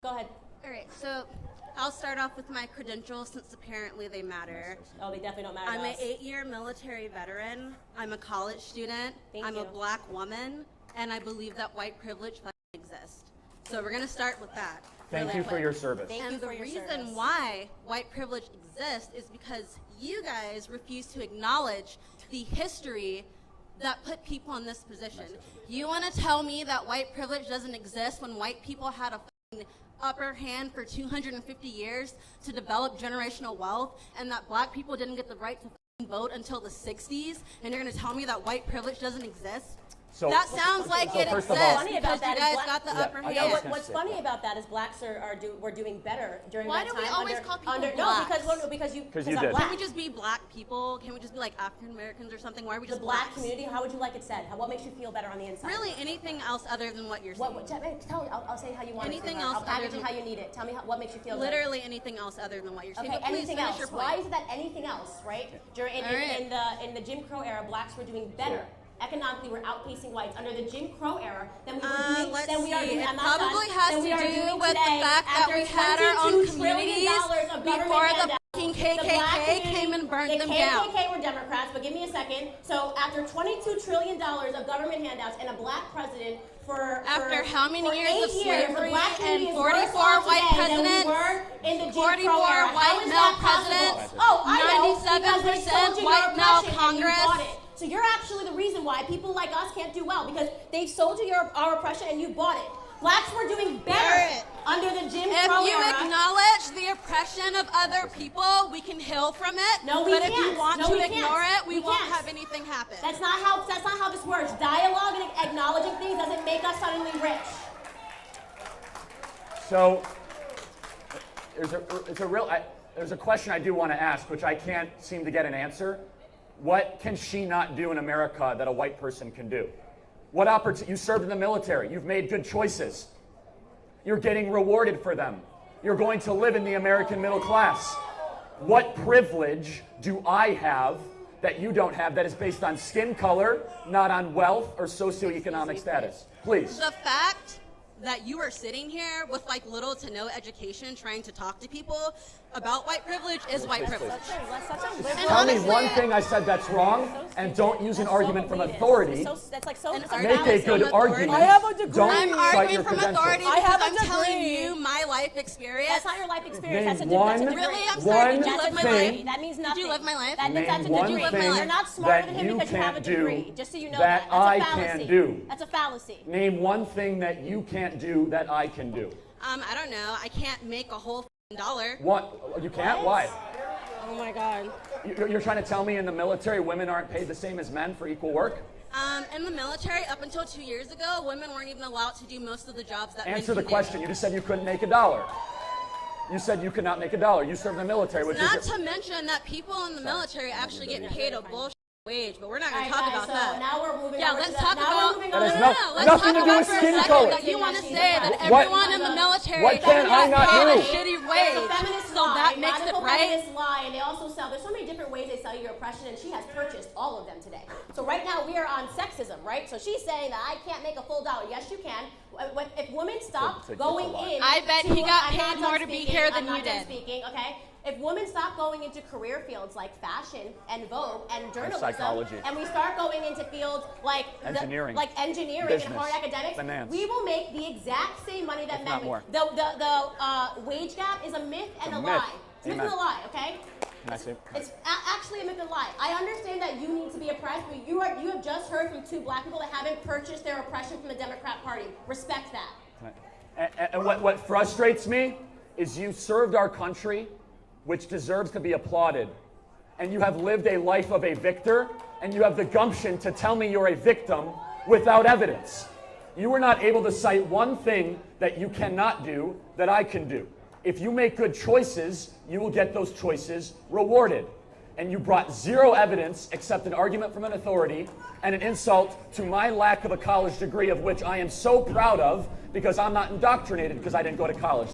Go ahead. All right, so I'll start off with my credentials since apparently they matter. Oh, they definitely don't matter. I'm an 8-year military veteran. I'm a college student. I'm a black woman, and I believe that white privilege exists. So we're going to start with that. Thank you for your service. And the reason why white privilege exists is because you guys refuse to acknowledge the history that put people in this position. You want to tell me that white privilege doesn't exist when white people had a upper hand for 250 years to develop generational wealth, and that black people didn't get the right to vote until the 60s, and you're going to tell me that white privilege doesn't exist? So, that sounds like it exists because you guys got the upper hand. What's funny about that is blacks were doing better during that time. Why do we always call people blacks? No, because you did. Can we just be black people? Can we just be like African Americans or something? Why are we just the black blacks? community? How would you like it said? What makes you feel better on the inside? Really, anything else other than what you're saying. Tell me. I'll say how you want anything it. Else I'll package it how you need it. Tell me what makes you feel literally good. Anything else other than what you're saying. Okay, but anything else. Why is it that anything else, right? In the Jim Crow era, blacks were doing better. Economically, we're outpacing whites under the Jim Crow era than we are doing. It probably has to do with the fact that we had our own communities before the fucking KKK came and burned them down. The KKK were Democrats, but give me a second. So after $22 trillion of government handouts and a black president after how many years of slavery and 44 white presidents, 44 white male presidents, 97% white male Congress. So you're actually the reason why people like us can't do well, because they've sold you our oppression and you bought it. Blacks were doing better under the Jim Crow era. If you acknowledge the oppression of other people, we can heal from it. No, we can't. But if you want to ignore it, we won't have anything happen. That's not how this works. Dialogue and acknowledging things doesn't make us suddenly rich. So there's a question I do want to ask, which I can't seem to get an answer. What can she not do in America that a white person can do? What opportunity? You served in the military. You've made good choices. You're getting rewarded for them. You're going to live in the American middle class. What privilege do I have that you don't have that is based on skin color, not on wealth or socioeconomic status? Please. The fact that you are sitting here with like little to no education trying to talk to people about white privilege is white privilege. Tell me one thing I said that's wrong, and don't use an argument from authority. Make a good argument. I have a degree. Don't I'm cite your arguing from credentials. authority because I'm telling you my life experience. That's not your life experience. Name That's a one, degree. Really? I'm sorry. Did you one live my thing- life? That means nothing. Did you live my life? That's a Name one degree. thing You're not smarter than that him you because you have a can't degree. do Just so you know that that. That's I a fallacy. can do. That's a fallacy. Name one thing that you can't do that I can do. I don't know. I can't make a whole dollar. What? You can't? Why? Oh my God. You're trying to tell me in the military women aren't paid the same as men for equal work? In the military, up until 2 years ago, women weren't even allowed to do most of the jobs that Answer men the question. You just said you couldn't make $1. You said you could not make $1. You served in the military. Not to mention that people in the military actually get paid a bullshit wage, but we're not going to talk about that. Now we're moving Yeah, over let's to talk about. Let's Let's nothing talk to do about with for a skin second color. that you want to say that everyone in the military what can I not paid do? a shitty wage, so that makes it right. Feminists lie, and they also sell. There's so many different ways they sell you your oppression, and she has purchased all of them today. So right now we are on sexism, right? So she's saying that I can't make a full dollar. Yes, you can. If women stop going in, I bet he got paid more to be here than you did. Okay. If women stop going into career fields like fashion and Vogue and journalism, psychology, and we start going into fields like engineering, business, and hard academics, finance, we will make the exact same money that men make. The wage gap is a myth and a lie. It's a myth and a lie, okay? It's actually a myth and a lie. I understand that you need to be oppressed, but you have just heard from 2 black people that haven't purchased their oppression from the Democrat Party. Respect that. And what frustrates me is you served our country, which deserves to be applauded. And you have lived a life of a victor, and you have the gumption to tell me you're a victim without evidence. You were not able to cite one thing that you cannot do that I can do. If you make good choices, you will get those choices rewarded. And you brought 0 evidence except an argument from an authority and an insult to my lack of a college degree, of which I am so proud of because I'm not indoctrinated because I didn't go to college.